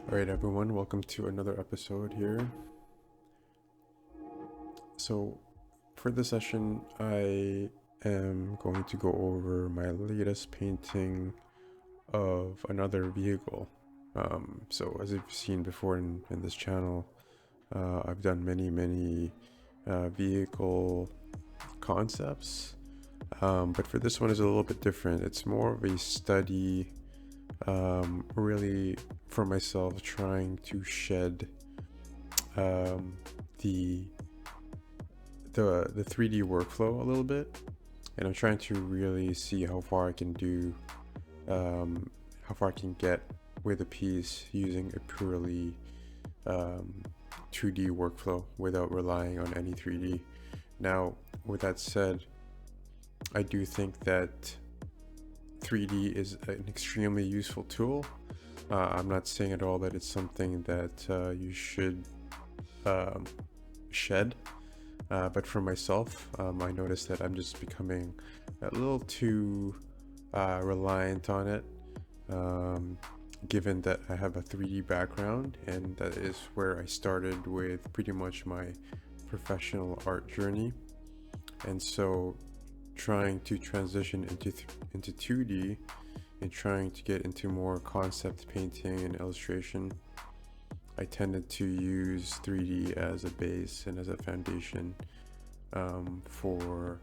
All right, everyone, welcome to another episode here. So, for this session, I am going to go over my latest painting of another vehicle. So, as you've seen before in this channel, I've done many vehicle concepts, but for this one is a little bit different. It's more of a study, really for myself, trying to shed the 3D workflow a little bit, and I'm trying to really see how far I can do, how far I can get with a piece using a purely 2D workflow without relying on any 3D. Now, with that said, I do think that 3D is an extremely useful tool. I'm not saying at all that it's something that you should shed. But for myself, I noticed that I'm just becoming a little too reliant on it, given that I have a 3D background, and that is where I started with pretty much my professional art journey. And so trying to transition into 2D and trying to get into more concept painting and illustration, I tended to use 3D as a base and as a foundation for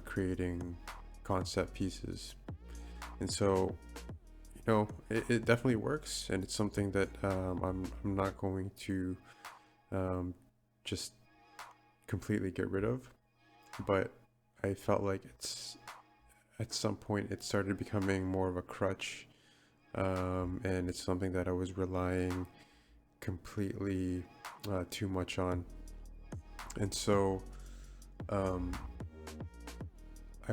creating concept pieces. And so, it definitely works, and it's something that I'm not going to just completely get rid of. But I felt like at some point it started becoming more of a crutch, and it's something that I was relying completely too much on. And so I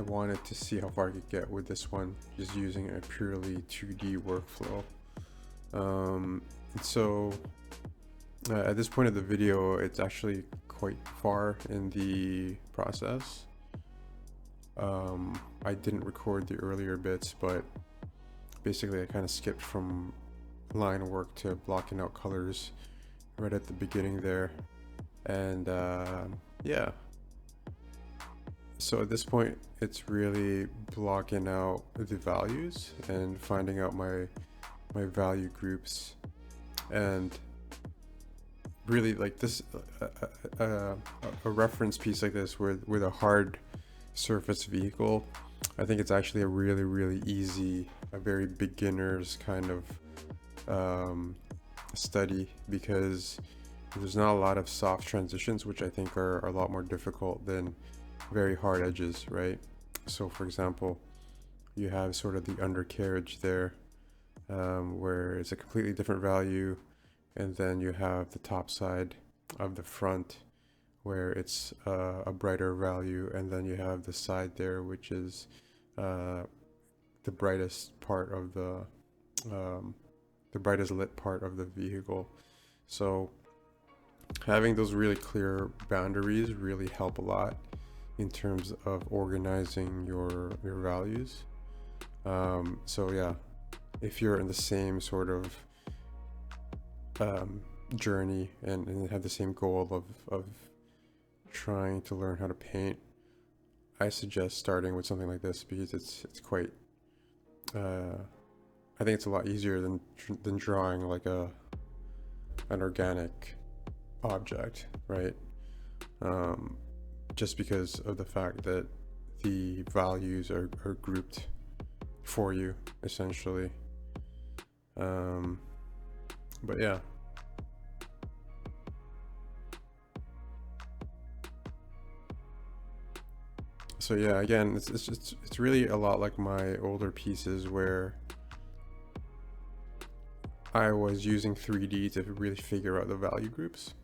wanted to see how far I could get with this one, just using a purely 2D workflow. So at this point of the video, it's actually quite far in the process. I didn't record the earlier bits, but basically I kind of skipped from line work to blocking out colors right at the beginning there. And yeah, so at this point it's really blocking out the values and finding out my value groups, and really like this a reference piece like this with a hard surface vehicle. I think it's actually a really easy, a very beginner's kind of study, because there's not a lot of soft transitions, which I think are a lot more difficult than very hard edges, right? So for example, you have sort of the undercarriage there, where it's a completely different value, and then you have the top side of the front where it's a brighter value, and then you have the side there, which is the brightest part of the brightest lit part of the vehicle. So having those really clear boundaries really help a lot in terms of organizing your values. So yeah, if you're in the same sort of journey and have the same goal of trying to learn how to paint, I suggest starting with something like this, because it's quite I think it's a lot easier than drawing like an organic object, right? Just because of the fact that the values are grouped for you, essentially. But yeah. So yeah, again, it's really a lot like my older pieces, where I was using 3D to really figure out the value groups.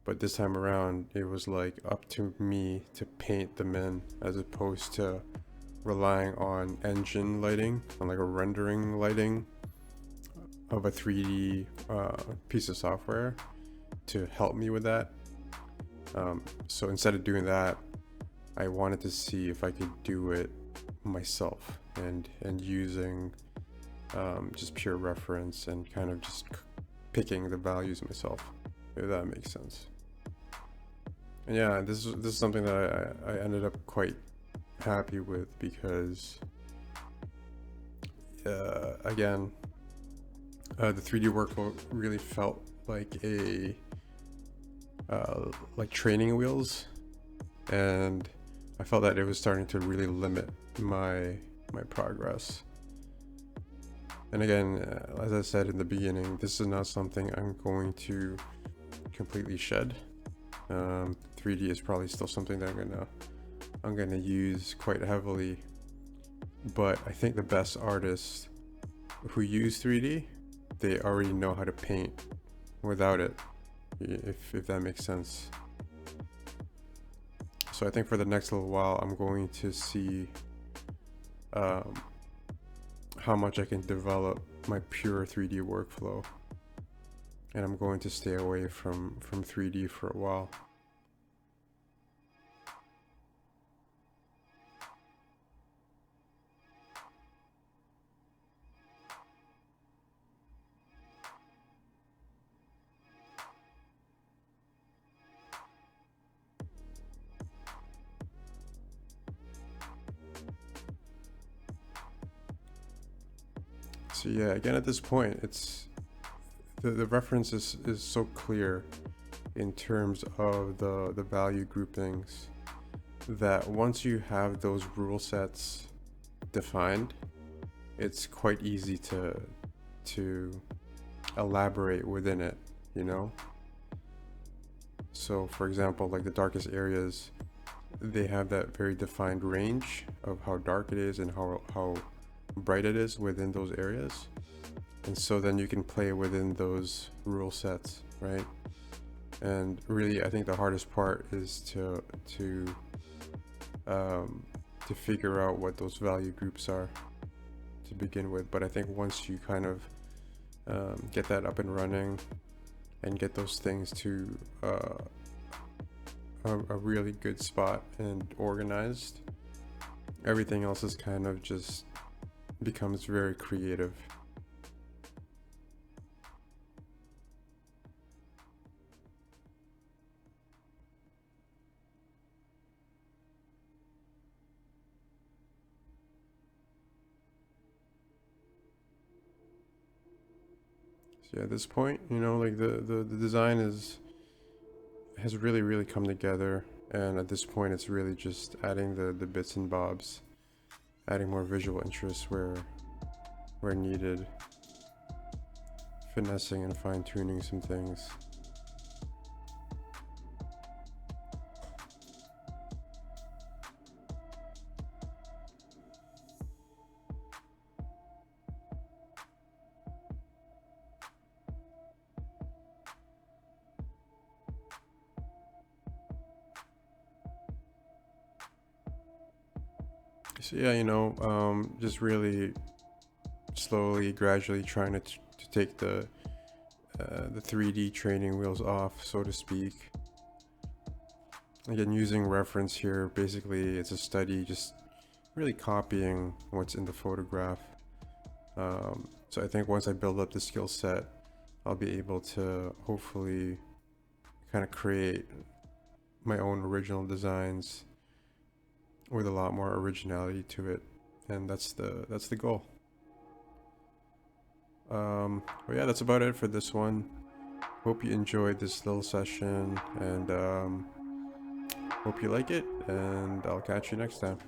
But this time around, it was like up to me to paint them in, as opposed to relying on engine lighting, on like a rendering lighting of a 3D piece of software to help me with that. So instead of doing that, I wanted to see if I could do it myself, and using just pure reference and kind of just picking the values myself, if that makes sense. And yeah, this is something that I ended up quite happy with, because again, the 3D workflow really felt like a like training wheels, and I felt that it was starting to really limit my progress. And again, as I said in the beginning, this is not something I'm going to completely shed. 3D is probably still something that I'm gonna use quite heavily, but I think the best artists who use 3D, they already know how to paint without it, if that makes sense. So I think for the next little while, I'm going to see how much I can develop my pure 3D workflow, and I'm going to stay away from 3D for a while. So yeah, again, at this point, it's the reference is so clear in terms of the value groupings, that once you have those rule sets defined, it's quite easy to elaborate within it, you know? So for example, like the darkest areas, they have that very defined range of how dark it is and how bright it is within those areas. And so then you can play within those rule sets, right? And really, I think the hardest part is to figure out what those value groups are to begin with. But I think once you kind of get that up and running and get those things to a really good spot and organized, everything else is kind of just becomes very creative. So yeah, at this point, you know, like the design has really come together, and at this point it's really just adding the bits and bobs, adding more visual interest where needed, finessing and fine-tuning some things. So yeah, you know, just really slowly, gradually trying to take the 3D training wheels off, so to speak. Again, using reference here, basically it's a study, just really copying what's in the photograph. So I think once I build up the skill set, I'll be able to hopefully kind of create my own original designs with a lot more originality to it, and that's the goal. But yeah, that's about it for this one. Hope you enjoyed this little session, and hope you like it, and I'll catch you next time.